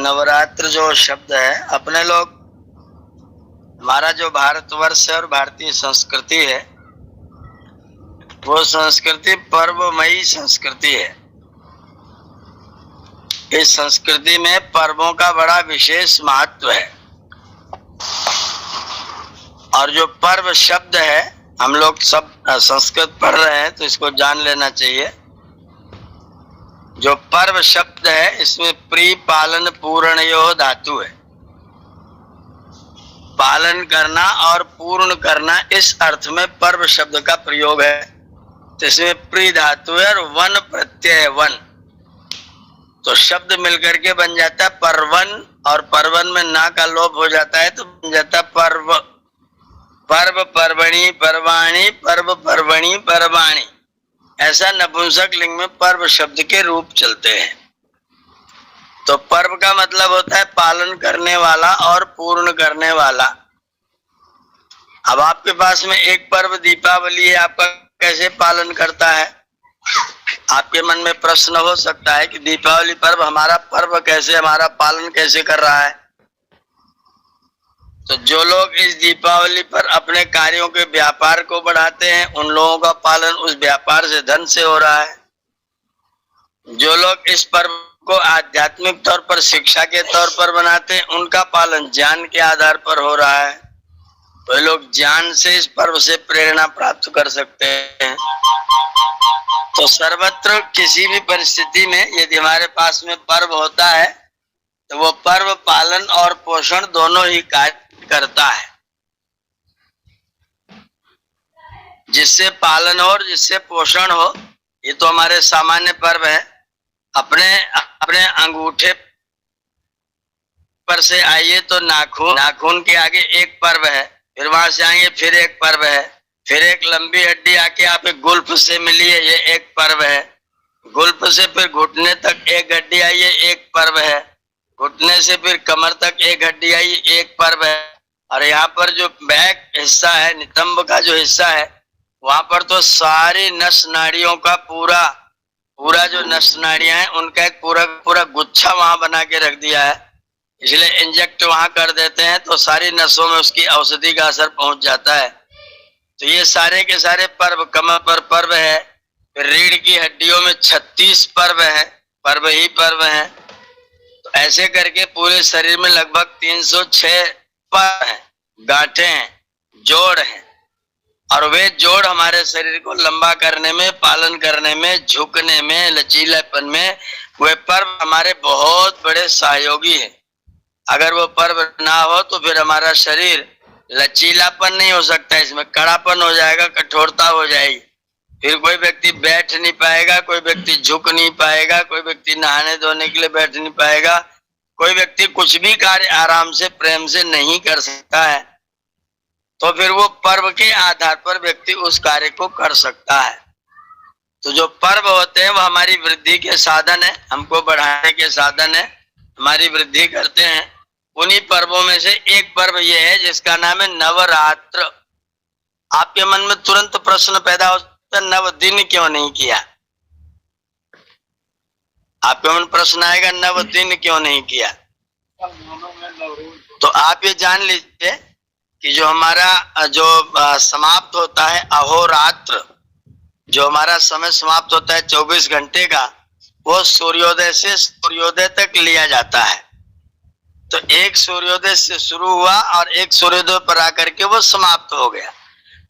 नवरात्र जो शब्द है, अपने लोग, हमारा जो भारतवर्ष है और भारतीय संस्कृति है, वो संस्कृति पर्वमयी संस्कृति है। इस संस्कृति में पर्वों का बड़ा विशेष महत्व है। और जो पर्व शब्द है, हम लोग सब संस्कृत पढ़ रहे हैं तो इसको जान लेना चाहिए। जो पर्व शब्द है, इसमें प्री पालन पूर्णयोः धातु है। पालन करना और पूर्ण करना, इस अर्थ में पर्व शब्द का प्रयोग है। तो इसमें प्री धातु है और वन प्रत्यय है, वन। तो शब्द मिलकर के बन जाता है पर्वन, और पर्वन में ना का लोप हो जाता है तो बन जाता है पर्व। पर्व पर्वणि पर्वाणि, पर्व पर्वणि पर्वाणि, ऐसा नपुंसक लिंग में पर्व शब्द के रूप चलते हैं। तो पर्व का मतलब होता है पालन करने वाला और पूर्ण करने वाला। अब आपके पास में एक पर्व दीपावली है, आपका कैसे पालन करता है? आपके मन में प्रश्न हो सकता है कि दीपावली पर्व हमारा पर्व कैसे, हमारा पालन कैसे कर रहा है? तो जो लोग इस दीपावली पर अपने कार्यों के व्यापार को बढ़ाते हैं, उन लोगों का पालन उस व्यापार से धन से हो रहा है। जो लोग इस पर्व को आध्यात्मिक तौर पर शिक्षा के तौर पर बनाते हैं, उनका पालन ज्ञान के आधार पर हो रहा है। तो लोग ज्ञान से इस पर्व से प्रेरणा प्राप्त कर सकते हैं। तो सर्वत्र किसी भी परिस्थिति में यदि हमारे पास में पर्व होता है, तो वो पर्व पालन और पोषण दोनों ही कार्य करता है। जिससे पालन हो और जिससे पोषण हो, ये तो हमारे सामान्य पर्व है। अपने अंगूठे पर से आइए तो नाखून, नाखून के आगे एक पर्व है, फिर वहां से आएंगे फिर एक पर्व है, फिर एक लंबी हड्डी आके आप एक गुल्फ से मिली है, ये एक पर्व है। गुल्फ से फिर घुटने तक एक हड्डी आई है, एक पर्व है। घुटने से फिर कमर तक एक हड्डी आई, एक पर्व है। और यहाँ पर जो बैक हिस्सा है, नितंब का जो हिस्सा है, वहां पर तो सारी नस नाड़ियों का पूरा जो नस नाड़ियां हैं, उनका एक पूरा गुच्छा वहां बना के रख दिया है। इसलिए इंजेक्ट वहां कर देते हैं तो सारी नसों में उसकी औषधि का असर पहुंच जाता है। तो ये सारे के सारे पर्व, कमर पर पर्व है, फिर रीढ़ की हड्डियों में 36 पर्व है, पर्व ही पर्व है। तो ऐसे करके पूरे शरीर में लगभग 306 पर्व हैं, गांठें हैं, जोड़ हैं। और वे जोड़ हमारे शरीर को लंबा करने में, पालन करने में, झुकने में, लचीलापन में, वे पर्व हमारे बहुत बड़े सहयोगी हैं। अगर वो पर्व ना हो तो फिर हमारा शरीर लचीलापन नहीं हो सकता, इसमें कड़ापन हो जाएगा, कठोरता हो जाएगी। फिर कोई व्यक्ति बैठ नहीं पाएगा, कोई व्यक्ति झुक नहीं पाएगा, कोई व्यक्ति नहाने धोने के लिए बैठ नहीं पाएगा, कोई व्यक्ति कुछ भी कार्य आराम से प्रेम से नहीं कर सकता है। तो फिर वो पर्व के आधार पर व्यक्ति उस कार्य को कर सकता है। तो जो पर्व होते हैं वो हमारी वृद्धि के साधन है, हमको बढ़ाने के साधन है, हमारी वृद्धि करते हैं। उन्हीं पर्वों में से एक पर्व ये है जिसका नाम है नवरात्र। आपके मन में तुरंत प्रश्न पैदा होता है, नव दिन क्यों नहीं किया? आपके मन प्रश्न आएगा, नव दिन क्यों नहीं किया? तो आप ये जान लीजिए कि जो हमारा समाप्त होता है अहोरात्र, जो हमारा समय समाप्त होता है 24 घंटे का, वो सूर्योदय से सूर्योदय तक लिया जाता है। तो एक सूर्योदय से शुरू हुआ और एक सूर्योदय पर आकर के वो समाप्त हो गया।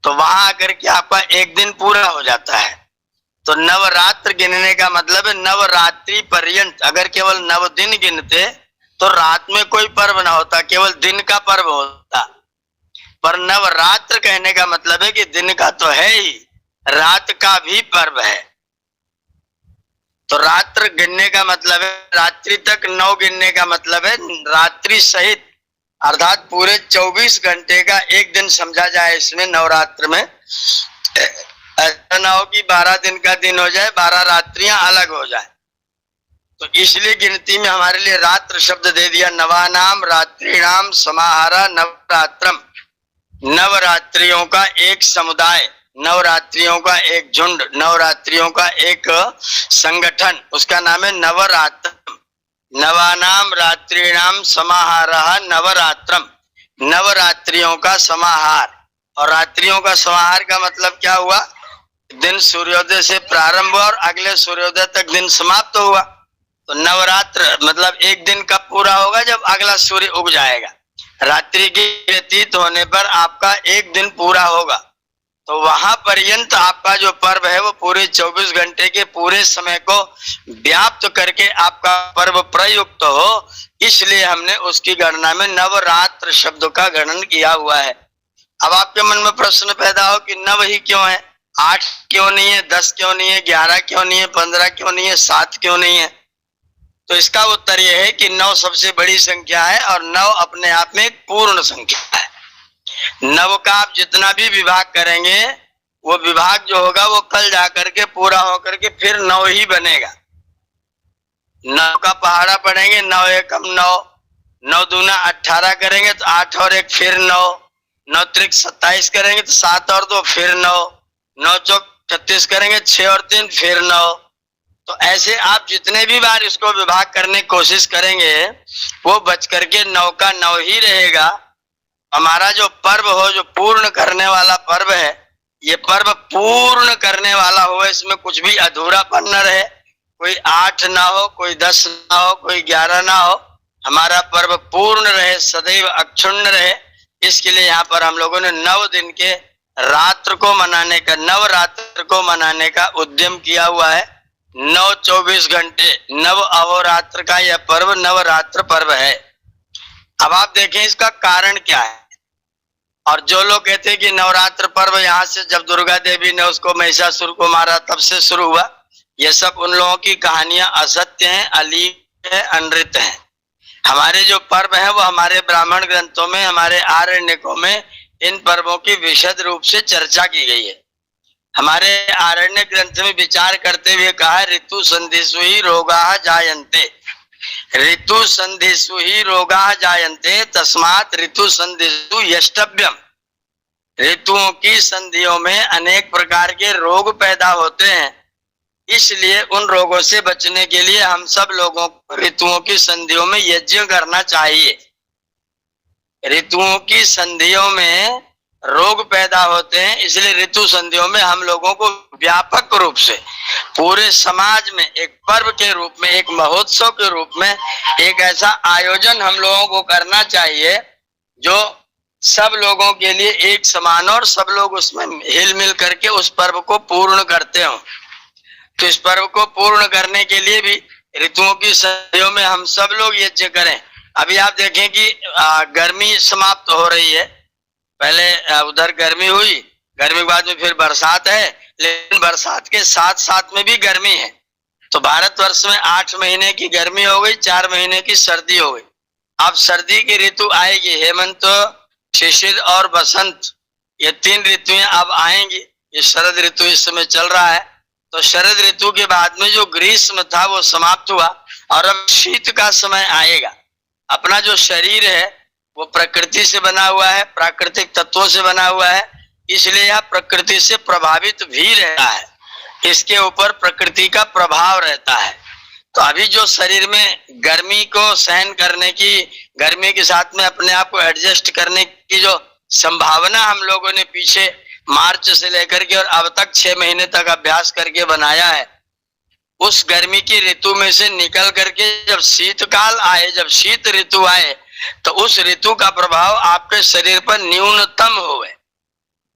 तो वहां आकर के आपका एक दिन पूरा हो जाता है। तो नवरात्र गिनने का मतलब है नवरात्रि पर्यंत। अगर केवल 9 दिन गिनते तो रात में कोई पर्व ना होता, केवल दिन का पर्व होता। पर नवरात्र कहने का मतलब है कि दिन का तो है ही, रात का भी पर्व है। तो रात्र गिनने का मतलब है रात्रि तक 9 गिनने का मतलब है रात्रि सहित, अर्थात पूरे 24 घंटे का एक दिन समझा जाए इसमें नवरात्र में। ऐसा ना हो कि 12 दिन का दिन हो जाए, 12 रात्रियां अलग हो जाए। तो इसलिए गिनती में हमारे लिए रात्र शब्द दे दिया। नवानाम रात्रिणाम समाहारा नवरात्रम। नवरात्रियों का एक समुदाय, नवरात्रियों का एक झुंड, नवरात्रियों का एक संगठन, उसका नाम है नवरात्र। नवानाम रात्रिणाम समाहारः नवरात्रम, नवरात्रियों का समाहार। और रात्रियों का समाहार का मतलब क्या हुआ? दिन सूर्योदय से प्रारंभ हुआ और अगले सूर्योदय तक दिन समाप्त हुआ। तो नवरात्र मतलब एक दिन कब पूरा होगा? जब अगला सूर्य उग जाएगा। रात्रि के व्यतीत होने पर आपका एक दिन पूरा होगा। तो वहां पर्यंत आपका जो पर्व है वो पूरे 24 घंटे के पूरे समय को व्याप्त करके आपका पर्व प्रयुक्त हो, इसलिए हमने उसकी गणना में नवरात्र शब्द का गणन किया हुआ है। अब आपके मन में प्रश्न पैदा हो कि नव ही क्यों है, 8 क्यों नहीं है, 10 क्यों नहीं है, 11 क्यों नहीं है, 15 क्यों नहीं है, 7 क्यों नहीं है? तो इसका उत्तर यह है कि 9 सबसे बड़ी संख्या है और 9 अपने आप में एक पूर्ण संख्या है। 9 का आप जितना भी विभाग करेंगे वो विभाग जो होगा वो कल जाकर के पूरा होकर के फिर 9 ही बनेगा। 9 का पहाड़ा पढ़ेंगे, 9 एकम 9, 9 दूना 18 करेंगे तो 8 और 1 फिर 9, 9 त्रिक 27 करेंगे तो 7 और 2 फिर 9, 9 चौक 36 करेंगे 6 और 3 फिर 9। तो ऐसे आप जितने भी बार इसको विभाग करने की कोशिश करेंगे वो बच करके 9 का 9 ही रहेगा। हमारा जो पर्व हो, जो पूर्ण करने वाला पर्व है, ये पर्व पूर्ण करने वाला हो, इसमें कुछ भी अधूरापन न रहे, कोई 8 ना हो, कोई 10 ना हो, कोई 11 ना हो, हमारा पर्व पूर्ण रहे, सदैव अक्षुण्ण रहे। इसके लिए यहाँ पर हम लोगों ने 9 दिन के रात्र को मनाने का, नवरात्र को मनाने का उद्यम किया हुआ है। 9 24 घंटे नव अहोरात्र का यह पर्व नवरात्र पर्व है। अब आप देखें इसका कारण क्या है। और जो लोग कहते हैं कि नवरात्र पर्व यहाँ से जब दुर्गा देवी ने उसको महिषासुर को मारा तब से शुरू हुआ, ये सब उन लोगों की कहानियां असत्य हैं, अलीक है, अनृत है। हमारे जो पर्व हैं वो हमारे ब्राह्मण ग्रंथों में, हमारे आरण्यकों में इन पर्वों की विशद रूप से चर्चा की गई है। हमारे आरण्य ग्रंथ में विचार करते हुए कहा, ऋतु संधिषु ही रोगाः जायन्ते, ऋतु संधिषु ही रोगाः जायन्ते, तस्मात् ऋतु संधिषु यष्टव्यम। ऋतुओं की संधियों में अनेक प्रकार के रोग पैदा होते हैं, इसलिए उन रोगों से बचने के लिए हम सब लोगों को ऋतुओं की संधियों में यज्ञ करना चाहिए। ऋतुओं की संधियों में रोग पैदा होते हैं, इसलिए ऋतु संधियों में हम लोगों को व्यापक रूप से पूरे समाज में एक पर्व के रूप में, एक महोत्सव के रूप में एक ऐसा आयोजन हम लोगों को करना चाहिए जो सब लोगों के लिए एक समान और सब लोग उसमें हिल मिल करके उस पर्व को पूर्ण करते हो। तो इस पर्व को पूर्ण करने के लिए भी ऋतुओं की संधियों में हम सब लोग यज्ञ करें। अभी आप देखें कि गर्मी समाप्त हो रही है, पहले उधर गर्मी हुई, गर्मी के बाद में फिर बरसात है, लेकिन बरसात के साथ साथ में भी गर्मी है। तो भारतवर्ष में 8 महीने की गर्मी हो गई, 4 महीने की सर्दी हो गई। अब सर्दी की ऋतु आएगी, हेमंत, शिशिर और बसंत, ये 3 ऋतुएं अब आएंगी। ये शरद ऋतु इस समय चल रहा है, तो शरद ऋतु के बाद में जो ग्रीष्म था वो समाप्त हुआ और अब शीत का समय आएगा। अपना जो शरीर है वो प्रकृति से बना हुआ है, प्राकृतिक तत्वों से बना हुआ है, इसलिए यह प्रकृति से प्रभावित भी रहता है, इसके ऊपर प्रकृति का प्रभाव रहता है। तो अभी जो शरीर में गर्मी को सहन करने की, गर्मी के साथ में अपने आप को एडजस्ट करने की जो संभावना हम लोगों ने पीछे मार्च से लेकर के और अब तक 6 महीने तक अभ्यास करके बनाया है, उस गर्मी की ऋतु में से निकल करके जब शीतकाल आए, जब शीत ऋतु आए, तो उस ऋतु का प्रभाव आपके शरीर पर न्यूनतम होवे,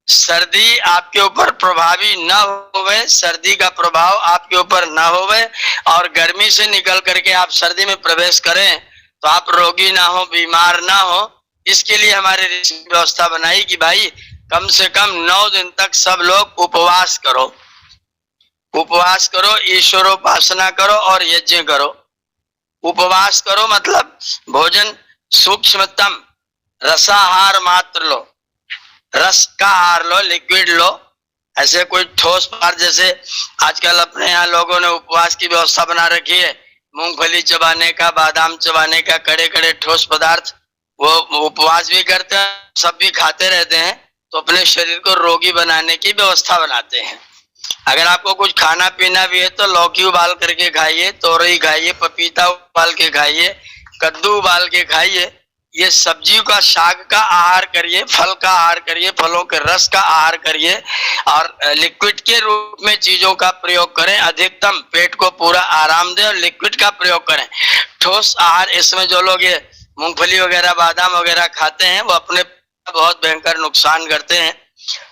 सर्दी आपके ऊपर प्रभावी न होवे, सर्दी का प्रभाव आपके ऊपर न होवे और गर्मी से निकल करके आप सर्दी में प्रवेश करें तो आप रोगी ना हो, बीमार ना हो। इसके लिए हमारे ऋषि ने व्यवस्था बनाई कि भाई कम से कम 9 दिन तक सब लोग उपवास करो, उपवास करो, ईश्वरोपासना करो और यज्ञ करो। उपवास करो मतलब भोजन सूक्ष्मतम रसाहार मात्र लो, रस का आहार लो, लिक्विड लो, ऐसे कोई ठोस पदार्थ, जैसे आजकल अपने यहाँ लोगों ने उपवास की व्यवस्था बना रखी है, मूंगफली चबाने का, बादाम चबाने का, कड़े कड़े ठोस पदार्थ, वो उपवास भी करते हैं, सब भी खाते रहते हैं, तो अपने शरीर को रोगी बनाने की व्यवस्था बनाते हैं। अगर आपको कुछ खाना पीना भी है तो लौकी उबाल करके खाइए, तोरई खाइए, पपीता उबाल के खाइए, कद्दू उबाल के खाइए। ये सब्जी का, साग का आहार करिए, फल का आहार करिए, फलों के रस का आहार करिए और लिक्विड के रूप में चीजों का प्रयोग करें। अधिकतम पेट को पूरा आराम दें और लिक्विड का प्रयोग करें। ठोस आहार, इसमें जो लोग ये मूंगफली वगैरह, बादाम वगैरह खाते हैं वो अपने बहुत भयंकर नुकसान करते हैं।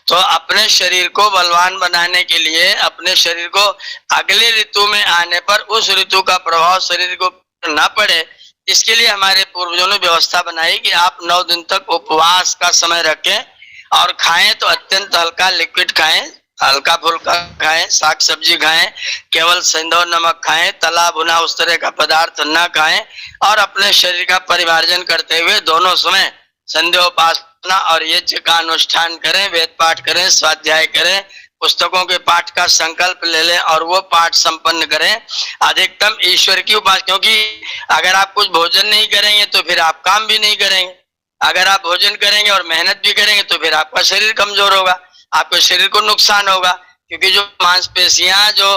तो अपने शरीर को बलवान बनाने के लिए, अपने शरीर को अगले ऋतु में आने पर उस ऋतु का प्रभाव शरीर को न पड़े, इसके लिए हमारे पूर्वजों ने व्यवस्था बनाई कि आप 9 दिन तक उपवास का समय रखें और खाएं तो अत्यंत हल्का लिक्विड खाएं, हल्का फुल्का खाएं, साग सब्जी खाएं, केवल सेंधव नमक खाएं, तला भुना उस तरह का पदार्थ न खाएं और अपने शरीर का परिमार्जन करते हुए दोनों समय संध्योपासना और यज्ञ का अनुष्ठान करें, वेद पाठ करें, स्वाध्याय करें, पुस्तकों के पाठ का संकल्प ले लें और वो पाठ संपन्न करें। अधिकतम ईश्वर की उपासना, क्योंकि अगर आप कुछ भोजन नहीं करेंगे तो फिर आप काम भी नहीं करेंगे। अगर आप भोजन करेंगे और मेहनत भी करेंगे तो फिर आपका शरीर कमजोर होगा, आपके शरीर को नुकसान होगा, क्योंकि जो मांसपेशियां, जो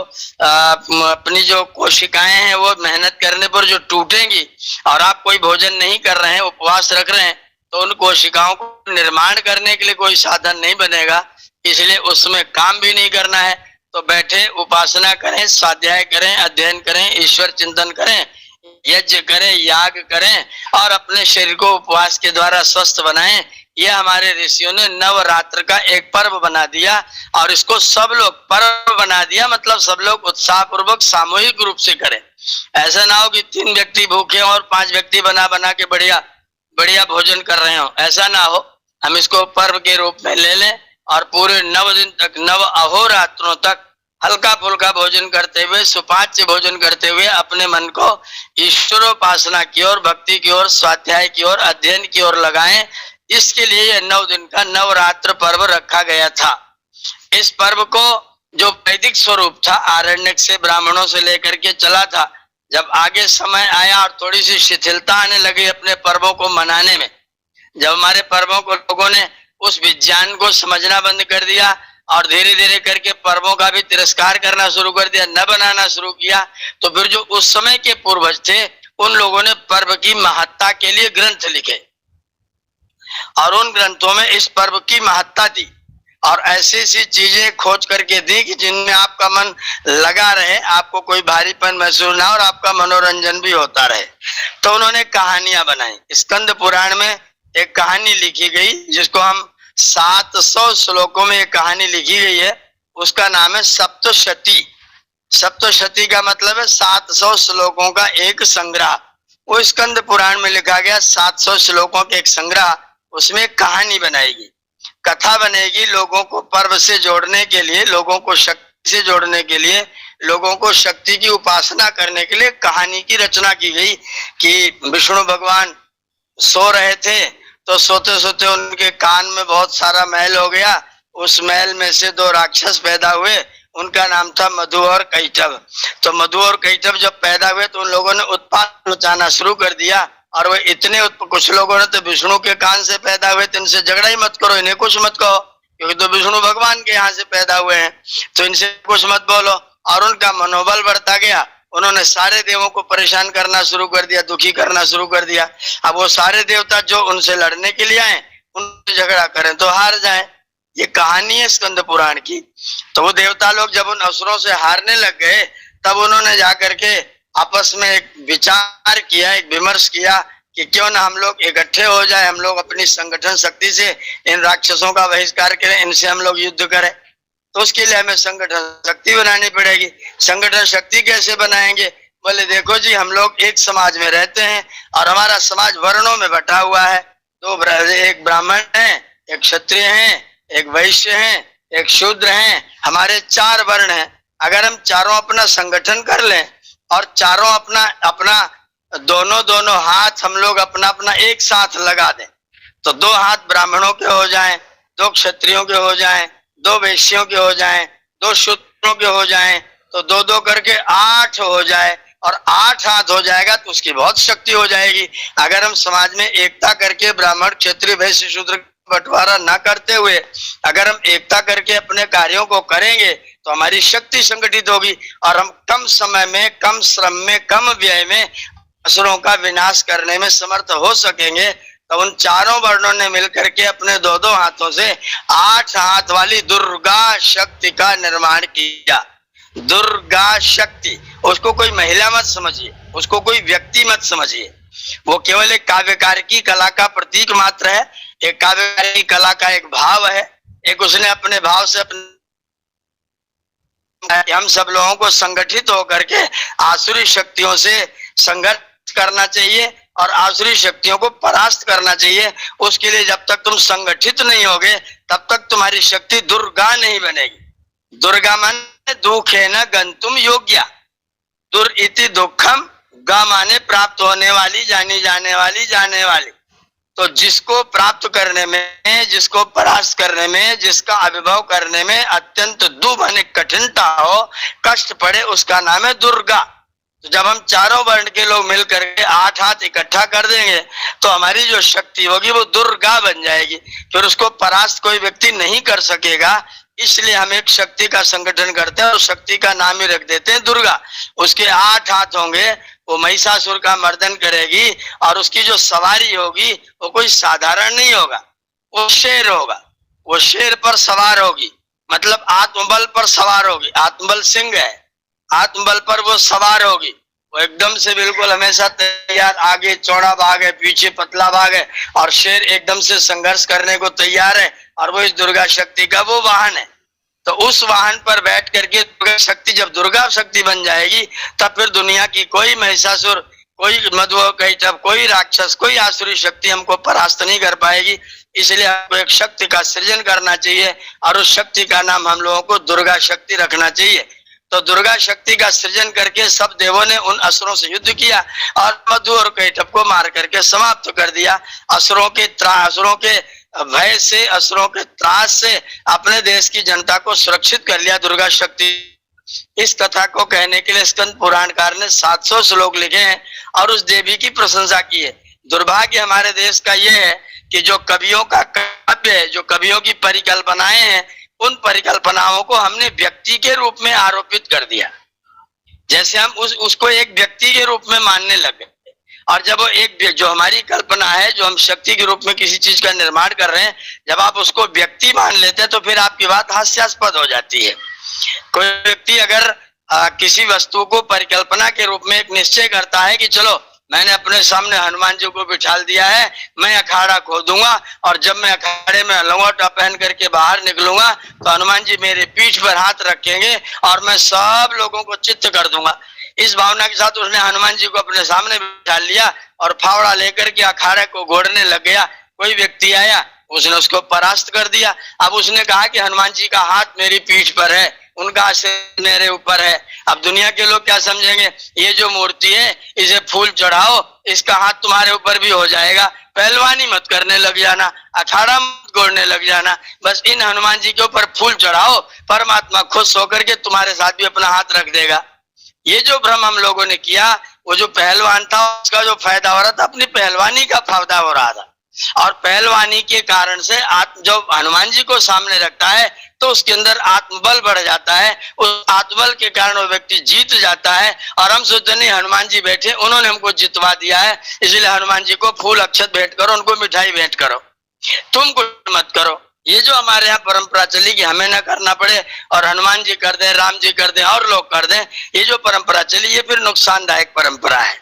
अपनी जो कोशिकाएं हैं वो मेहनत करने पर जो टूटेंगी और आप कोई भोजन नहीं कर रहे हैं, उपवास रख रहे हैं, तो उन कोशिकाओं को निर्माण करने के लिए कोई साधन नहीं बनेगा। इसलिए उसमें काम भी नहीं करना है। तो बैठे उपासना करें, स्वाध्याय करें, अध्ययन करें, ईश्वर चिंतन करें, यज्ञ करें, याग करें और अपने शरीर को उपवास के द्वारा स्वस्थ बनाएं। यह हमारे ऋषियों ने नवरात्र का एक पर्व बना दिया और इसको सब लोग पर्व बना दिया, मतलब सब लोग उत्साह पूर्वक सामूहिक रूप से करें। ऐसा ना हो कि 3 व्यक्ति भूखे हो और 5 व्यक्ति बना बना के बढ़िया बढ़िया भोजन कर रहे हो, ऐसा ना हो। हम इसको पर्व के रूप में ले लें और पूरे 9 दिन तक, 9 अहोरात्रों तक हल्का फुल्का भोजन करते हुए, सुपाच्य भोजन करते हुए अपने मन को ईश्वरोपासना की ओर, भक्ति की ओर, स्वाध्याय की ओर, अध्ययन की ओर लगाएं। इसके लिए यह 9 दिन का नवरात्र पर्व रखा गया था। इस पर्व को जो वैदिक स्वरूप था, आरण्यक से, ब्राह्मणों से लेकर के चला था, जब आगे समय आया और थोड़ी सी शिथिलता आने लगी अपने पर्वों को मनाने में, जब हमारे पर्वों को लोगों ने उस विज्ञान को समझना बंद कर दिया और धीरे धीरे करके पर्वों का भी तिरस्कार करना शुरू कर दिया, न बनाना शुरू किया, तो फिर जो उस समय के पूर्वज थे उन लोगों ने पर्व की महत्ता के लिए ग्रंथ लिखे और उन ग्रंथों में इस पर्व की महत्ता दी और ऐसी ऐसी चीजें खोज करके दी कि जिनमें आपका मन लगा रहे, आपको कोई भारीपन महसूस ना और आपका मनोरंजन भी होता रहे। तो उन्होंने कहानियां बनाई। स्कंद पुराण में एक कहानी लिखी गई जिसको हम 700 श्लोकों में एक कहानी लिखी गई है, उसका नाम है सप्तशती। सप्तशती का मतलब है 700 श्लोकों का एक संग्रह। वो स्कंद पुराण में लिखा गया 700 श्लोकों के एक संग्रह, उसमें कहानी बनाएगी, कथा बनेगी, लोगों को पर्व से जोड़ने के लिए, लोगों को शक्ति से जोड़ने के लिए, लोगों को शक्ति की उपासना करने के लिए कहानी की रचना की गई कि विष्णु भगवान सो रहे थे तो सोते सोते उनके कान में बहुत सारा मैल हो गया। उस मैल में से 2 राक्षस पैदा हुए, उनका नाम था मधु और कैटभ। तो मधु और कैटभ जब पैदा हुए तो उन लोगों ने उत्पात मचाना शुरू कर दिया और वे इतने, कुछ लोगों ने तो विष्णु के कान से पैदा हुए तो इनसे झगड़ा ही मत करो, इन्हें कुछ मत कहो, क्योंकि तो विष्णु भगवान के यहाँ से पैदा हुए हैं, तो इनसे कुछ मत बोलो। और उनका मनोबल बढ़ता गया, उन्होंने सारे देवों को परेशान करना शुरू कर दिया, दुखी करना शुरू कर दिया। अब वो सारे देवता जो उनसे लड़ने के लिए आए उनसे झगड़ा करें तो हार जाएं। ये कहानी है स्कंद पुराण की। तो वो देवता लोग जब उन असुरों से हारने लग गए तब उन्होंने जाकर के आपस में एक विचार किया, एक विमर्श किया कि क्यों ना हम लोग इकट्ठे हो जाए, हम लोग अपनी संगठन शक्ति से इन राक्षसों का बहिष्कार करें, इनसे हम लोग युद्ध करें। तो उसके लिए हमें संगठन शक्ति बनानी पड़ेगी। संगठन शक्ति कैसे बनाएंगे? बोले देखो जी, हम लोग एक समाज में रहते हैं और हमारा समाज वर्णों में बटा हुआ है। तो एक ब्राह्मण है, एक क्षत्रिय है, एक वैश्य है, एक शूद्र है, हमारे 4 वर्ण हैं। अगर हम चारों अपना संगठन कर लें और चारों अपना दोनों हाथ हम लोग अपना एक साथ लगा दें, तो 2 हाथ ब्राह्मणों के हो जाएं, 2 क्षत्रियों के हो जाएं, 2 वैश्यों के हो जाएं, 2 शूद्रों के हो जाएं, तो 2-2 करके 8 हो जाए और 8 हाथ हो जाएगा तो उसकी बहुत शक्ति हो जाएगी। अगर हम समाज में एकता करके ब्राह्मण, क्षत्रिय, वैश्य, शूद्र बंटवारा ना करते हुए अगर हम एकता करके अपने कार्यों को करेंगे तो हमारी शक्ति संगठित होगी और हम कम समय में, कम श्रम में, कम व्यय में असुरों का विनाश करने में समर्थ हो सकेंगे। तो उन चारों वर्णों ने मिलकर के अपने दो दो हाथों से 8 हाथ वाली दुर्गा शक्ति का निर्माण किया। दुर्गा शक्ति, उसको कोई महिला मत समझिए, उसको कोई व्यक्ति मत समझिए, वो केवल एक काव्यकार की कला का प्रतीक मात्र है। एक काव्यकार की कला का एक भाव है, एक उसने अपने भाव से अपने हम सब लोगों को संगठित होकर के आसुरी शक्तियों से संघर्ष करना चाहिए और आसुरी शक्तियों को परास्त करना चाहिए। उसके लिए जब तक तुम संगठित नहीं होगे तब तक तुम्हारी शक्ति दुर्गा नहीं बनेगी। दुर्गा माने दुखे न गंतुम योग्या, दुर इति दुखम, गा माने प्राप्त होने वाली, जानी जाने वाली, जाने वाली। तो जिसको प्राप्त करने में, जिसको परास्त करने में, जिसका अभिभव करने में अत्यंत माने कठिनता हो, कष्ट पड़े, उसका नाम है दुर्गा। तो जब हम चारों वर्ण के लोग मिलकर के 8 हाथ इकट्ठा कर देंगे तो हमारी जो शक्ति होगी वो दुर्गा बन जाएगी, फिर उसको परास्त कोई व्यक्ति नहीं कर सकेगा। इसलिए हम एक शक्ति का संगठन करते हैं और शक्ति का नाम ही रख देते हैं दुर्गा। उसके 8 हाथ होंगे, वो महिषासुर का मर्दन करेगी और उसकी जो सवारी होगी वो कोई साधारण नहीं होगा, वो शेर होगा। वो शेर पर सवार होगी, मतलब आत्मबल पर सवार होगी। आत्मबल सिंह है, आत्मबल पर वो सवार होगी। वो एकदम से बिल्कुल हमेशा तैयार, आगे चौड़ा भाग है, पीछे पतला भाग है और शेर एकदम से संघर्ष करने को तैयार है और वो इस दुर्गा शक्ति का वो वाहन है। तो उस वाहन पर बैठ करके दुर्गा शक्ति जब दुर्गा शक्ति बन जाएगी तब फिर दुनिया की कोई महिषासुर, कोई मधुकैटभ, कोई राक्षस, कोई आसुरी शक्ति हमको परास्त नहीं कर पाएगी। इसलिए हमको एक शक्ति का सृजन करना चाहिए और उस शक्ति का नाम हम लोगों को दुर्गा शक्ति रखना चाहिए। तो दुर्गा शक्ति का सृजन करके सब देवों ने उन असुरों से युद्ध किया और मधु और कैटभ को मार करके समाप्त कर दिया। असुरों के भय से, असुरों के त्रास से अपने देश की जनता को सुरक्षित कर लिया दुर्गा शक्ति। इस कथा को कहने के लिए स्कंद पुराणकार ने 700 श्लोक लिखे हैं और उस देवी की प्रशंसा की है। दुर्भाग्य हमारे देश का यह है कि जो कवियों का काव्य है, जो कवियों की परिकल्पनाएं हैं, उन परिकल्पनाओं को हमने व्यक्ति के रूप में आरोपित कर दिया। जैसे हम उसको एक व्यक्ति के रूप में मानने लगे और जब वो एक जो हमारी कल्पना है, जो हम शक्ति के रूप में किसी चीज का निर्माण कर रहे हैं, जब आप उसको व्यक्ति मान लेते हैं तो फिर आपकी बात हास्यास्पद हो जाती है। कोई व्यक्ति अगर किसी वस्तु को परिकल्पना के रूप में एक निश्चय करता है कि चलो मैंने अपने सामने हनुमान जी को बिठाल दिया है, मैं अखाड़ा खोदूंगा और जब मैं अखाड़े में लंगोटा पहन करके बाहर निकलूंगा तो हनुमान जी मेरे पीठ पर हाथ रखेंगे और मैं सब लोगों को चित्त कर दूंगा। इस भावना के साथ उसने हनुमान जी को अपने सामने बिठा लिया और फावड़ा लेकर के अखाड़े को घोड़ने लग गया। कोई व्यक्ति आया, उसने उसको परास्त कर दिया। अब उसने कहा कि हनुमान जी का हाथ मेरी पीठ पर है, उनका आशीर्वाद मेरे ऊपर है। अब दुनिया के लोग क्या समझेंगे, ये जो मूर्ति है इसे फूल चढ़ाओ, इसका हाथ तुम्हारे ऊपर भी हो जाएगा। पहलवानी मत करने लग जाना, अखाड़ा मत गोड़ने लग जाना, बस इन हनुमान जी के ऊपर फूल चढ़ाओ, परमात्मा खुश होकर के तुम्हारे साथ भी अपना हाथ रख देगा। ये जो भ्रम हम लोगों ने किया, वो जो पहलवान था उसका जो फायदा हो रहा था, अपनी पहलवानी का फायदा हो रहा था। और पहलवानी के कारण से जो हनुमान जी को सामने रखता है तो उसके अंदर आत्मबल बढ़ जाता है। उस आत्मबल के कारण वो व्यक्ति जीत जाता है और हम सोचते नहीं हनुमान जी बैठे, उन्होंने हमको जितवा दिया है, इसलिए हनुमान जी को फूल अक्षत भेंट करो, उनको मिठाई भेंट करो, तुम कुछ मत करो। ये जो हमारे यहाँ परंपरा चली कि हमें ना करना पड़े और हनुमान जी कर दें, राम जी कर दें और लोग कर दें, ये जो परंपरा चली ये फिर नुकसानदायक परंपरा है।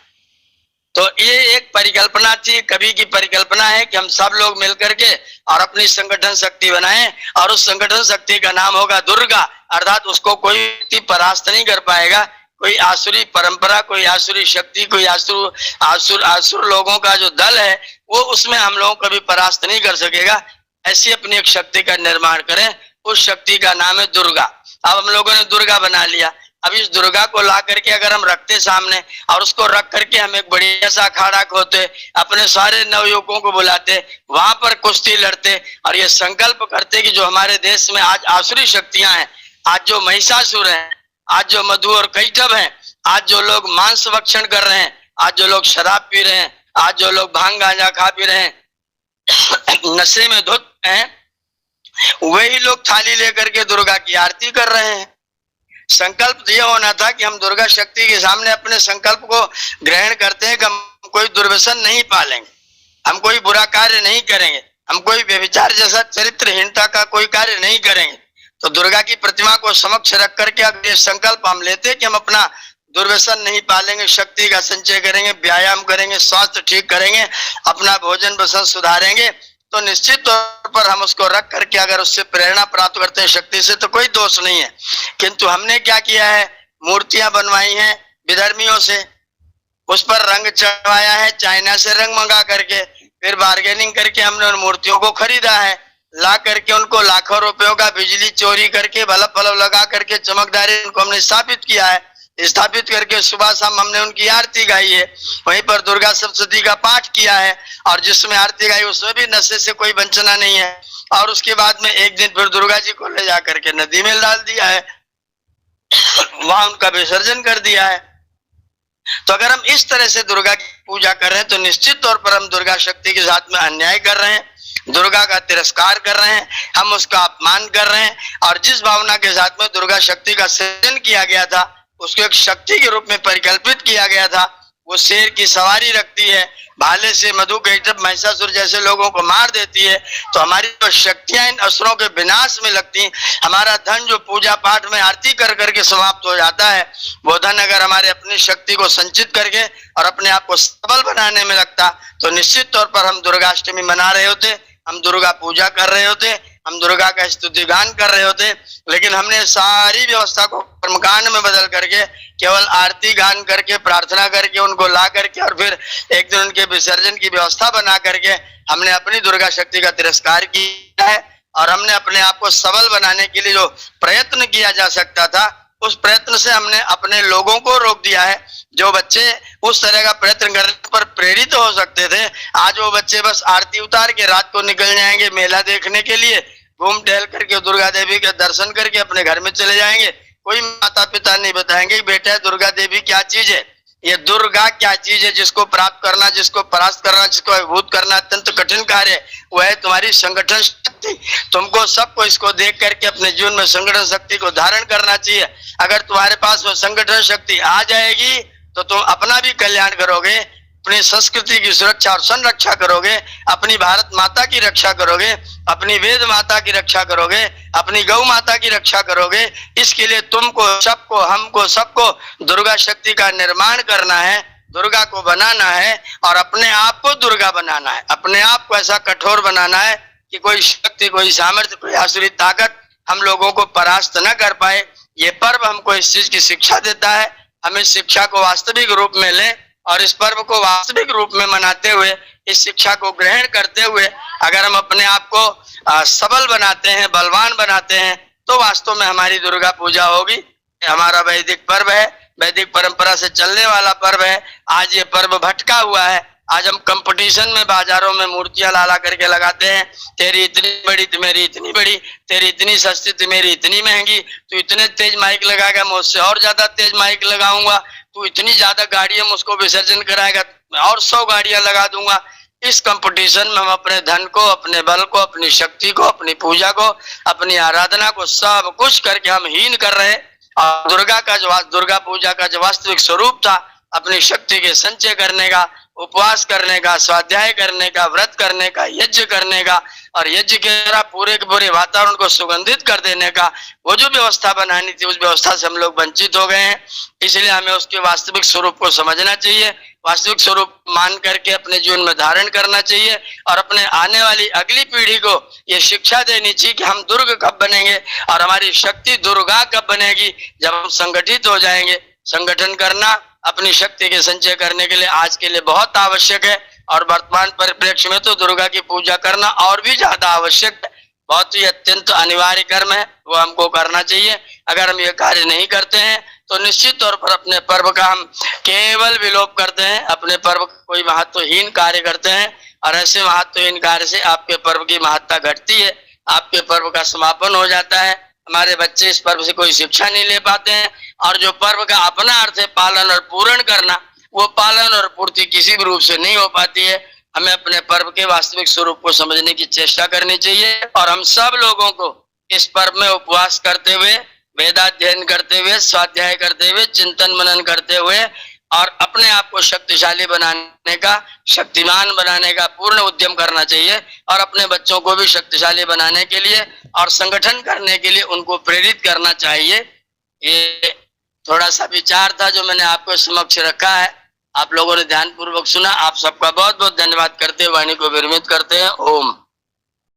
तो ये एक परिकल्पना थी, कवि की परिकल्पना है कि हम सब लोग मिलकर के और अपनी संगठन शक्ति बनाएं और उस संगठन शक्ति का नाम होगा दुर्गा, अर्थात उसको कोई व्यक्ति परास्त नहीं कर पाएगा। कोई आसुरी परंपरा, कोई आसुरी शक्ति, कोई आसुर लोगों का जो दल है वो उसमें हम लोगों को कभी परास्त नहीं कर सकेगा। ऐसी अपनी एक शक्ति का निर्माण करें, उस शक्ति का नाम है दुर्गा। अब हम लोगों ने दुर्गा बना लिया, अब इस दुर्गा को ला करके अगर हम रखते सामने और उसको रख करके हम एक बढ़िया सा अखाड़ा खोते, अपने सारे नवयुवकों को बुलाते, वहां पर कुश्ती लड़ते और ये संकल्प करते कि जो हमारे देश में आज आसुरी शक्तियां हैं, आज जो महिषासुर हैं, आज जो मधु और कैटभ हैं, आज जो लोग मांस भक्षण कर रहे हैं, आज जो लोग शराब पी रहे हैं, आज जो लोग भांग गांजा खा पी रहे हैं, नशे में धुत हैं वही लोग थाली लेकर के दुर्गा की आरती कर रहे हैं। संकल्प यह होना था कि हम दुर्गा शक्ति के सामने अपने संकल्प को ग्रहण करते हैं कि हम कोई दुर्व्यसन नहीं पालेंगे, हम कोई बुरा कार्य नहीं करेंगे, हम कोई व्यभिचार जैसा चरित्रहीनता का कोई कार्य नहीं करेंगे। तो दुर्गा की प्रतिमा को समक्ष रख करके अगर ये संकल्प हम लेते कि हम अपना दुर्व्यसन नहीं पालेंगे, शक्ति का संचय करेंगे, व्यायाम करेंगे, स्वास्थ्य ठीक करेंगे, अपना भोजन वसन सुधारेंगे, तो निश्चित तौर पर हम उसको रख करके अगर उससे प्रेरणा प्राप्त करते हैं शक्ति से, तो कोई दोष नहीं है। किंतु हमने क्या किया है, मूर्तियां बनवाई हैं विधर्मियों से, उस पर रंग चढ़वाया है, चाइना से रंग मंगा करके, फिर बार्गेनिंग करके हमने उन मूर्तियों को खरीदा है, ला करके उनको लाखों रुपयों का बिजली चोरी करके बल्ब बल्ब लगा करके चमकदारी उनको हमने स्थापित किया है। स्थापित करके सुबह शाम हमने उनकी आरती गाई है, वहीं पर दुर्गा सप्तशती का पाठ किया है, और जिसमें आरती गाई उसमें भी नशे से कोई वंचना नहीं है। और उसके बाद में एक दिन फिर दुर्गा जी को ले जा करके नदी में डाल दिया है, वहां उनका विसर्जन कर दिया है। तो अगर हम इस तरह से दुर्गा की पूजा कर रहे हैं तो निश्चित तौर पर हम दुर्गा शक्ति के साथ में अन्याय कर रहे हैं, दुर्गा का तिरस्कार कर रहे हैं, हम उसका अपमान कर रहे हैं। और जिस भावना के साथ में दुर्गा शक्ति का सृजन किया गया था, उसको एक शक्ति के रूप में परिकल्पित किया गया था, वो शेर की सवारी रखती है, भाले से मधु कैटभ महिषासुर जैसे लोगों को मार देती है, तो हमारी जो शक्तियां इन असुरों के विनाश में लगती, हमारा धन जो पूजा पाठ में आरती कर करके समाप्त हो जाता है, वो धन अगर हमारे अपनी शक्ति को संचित करके और अपने आप को सबल बनाने में लगता, तो निश्चित तौर पर हम दुर्गाष्टमी मना रहे होते, हम दुर्गा पूजा कर रहे होते, हम दुर्गा का स्तुति गान कर रहे होते। लेकिन हमने सारी व्यवस्था को कर्मकांड में बदल करके केवल आरती गान करके प्रार्थना करके उनको ला करके और फिर एक दिन उनके विसर्जन की व्यवस्था बना करके हमने अपनी दुर्गा शक्ति का तिरस्कार किया है। और हमने अपने आप को सबल बनाने के लिए जो प्रयत्न किया जा सकता था, उस प्रयत्न से हमने अपने लोगों को रोक दिया है। जो बच्चे उस तरह का प्रयत्न करने पर प्रेरित हो सकते थे, आज वो बच्चे बस आरती उतार के रात को निकल जाएंगे मेला देखने के लिए, घूम टहल करके दुर्गा देवी के दर्शन करके अपने घर में चले जाएंगे। कोई माता पिता नहीं बताएंगे बेटा दुर्गा देवी क्या चीज है, ये दुर्गा क्या चीज है, जिसको प्राप्त करना, जिसको परास्त करना, जिसको अभिभूत करना अत्यंत कठिन कार्य है, वो है तुम्हारी संगठन शक्ति। तुमको सबको इसको देख करके अपने जीवन में संगठन शक्ति को धारण करना चाहिए। अगर तुम्हारे पास वो संगठन शक्ति आ जाएगी तो तुम अपना भी कल्याण करोगे, अपनी संस्कृति की सुरक्षा और संरक्षा करोगे, अपनी भारत माता की रक्षा करोगे, अपनी वेद माता की रक्षा करोगे, अपनी गौ माता की रक्षा करोगे। इसके लिए तुमको सबको हमको सबको दुर्गा शक्ति का निर्माण करना है, दुर्गा को बनाना है और अपने आप को दुर्गा बनाना है, अपने आप को ऐसा कठोर बनाना है कि कोई शक्ति, कोई सामर्थ्य, कोई आसुरी ताकत हम लोगों को परास्त न कर पाए। ये पर्व हमको इस चीज की शिक्षा देता है। हम इस शिक्षा को वास्तविक रूप में लें और इस पर्व को वास्तविक रूप में मनाते हुए, इस शिक्षा को ग्रहण करते हुए अगर हम अपने आप को सबल बनाते हैं, बलवान बनाते हैं, तो वास्तव में हमारी दुर्गा पूजा होगी। हमारा वैदिक पर्व है, वैदिक परंपरा से चलने वाला पर्व है। आज ये पर्व भटका हुआ है। आज हम कंपटीशन में बाजारों में मूर्तियां ला करके लगाते हैं, तेरी इतनी बड़ी तो मेरी इतनी बड़ी, तेरी इतनी सस्ती तो मेरी इतनी महंगी, तू इतने तेज माइक लगाएगा मैं उससे और ज्यादा तेज माइक लगाऊंगा, तू इतनी ज्यादा गाड़ियां मुझको विसर्जन कराएगा मैं और 100 गाड़ियां लगा दूंगा। इस कंपटीशन में हम अपने धन को, अपने बल को, अपनी शक्ति को, अपनी पूजा को, अपनी आराधना को सब कुछ करके हम हीन कर रहे हैं। और दुर्गा पूजा का जो वास्तविक स्वरूप था, अपनी शक्ति के संचय करने का, उपवास करने का, स्वाध्याय करने का, व्रत करने का, यज्ञ करने का और यज्ञ के द्वारा पूरे के पूरे वातावरण को सुगंधित कर देने का, वो जो व्यवस्था बनानी थी उस व्यवस्था से हम लोग वंचित हो गए हैं। इसलिए हमें उसके वास्तविक स्वरूप को समझना चाहिए, वास्तविक स्वरूप मान करके अपने जीवन में धारण करना चाहिए और अपने आने वाली अगली पीढ़ी को ये शिक्षा देनी चाहिए कि हम दुर्ग कब बनेंगे और हमारी शक्ति दुर्गा कब बनेगी, जब हम संगठित हो जाएंगे। संगठन करना अपनी शक्ति के संचय करने के लिए आज के लिए बहुत आवश्यक है और वर्तमान परिप्रेक्ष्य में तो दुर्गा की पूजा करना और भी ज्यादा आवश्यक है। बहुत ही अत्यंत अनिवार्य कर्म है, वो हमको करना चाहिए। अगर हम ये कार्य नहीं करते हैं तो निश्चित तौर पर अपने पर्व का हम केवल विलोप करते हैं, अपने पर्व का कोई महत्वहीन कार्य करते हैं और ऐसे महत्वहीन कार्य से आपके पर्व की महत्ता घटती है, आपके पर्व का समापन हो जाता है। हमारे बच्चे इस पर्व से कोई शिक्षा नहीं ले पाते हैं और जो पर्व का अपना अर्थ है पालन और पूर्ण करना, वो पालन और पूर्ति किसी भी रूप से नहीं हो पाती है। हमें अपने पर्व के वास्तविक स्वरूप को समझने की चेष्टा करनी चाहिए और हम सब लोगों को इस पर्व में उपवास करते हुए, वेदाध्ययन करते हुए, स्वाध्याय करते हुए, चिंतन मनन करते हुए और अपने आप को शक्तिशाली बनाने का, शक्तिमान बनाने का पूर्ण उद्यम करना चाहिए और अपने बच्चों को भी शक्तिशाली बनाने के लिए और संगठन करने के लिए उनको प्रेरित करना चाहिए। ये थोड़ा सा विचार था जो मैंने आपको समक्ष रखा है। आप लोगों ने ध्यानपूर्वक सुना। आप सबका बहुत बहुत धन्यवाद करते हैं, वाणी को विरमित करते हैं। ओम।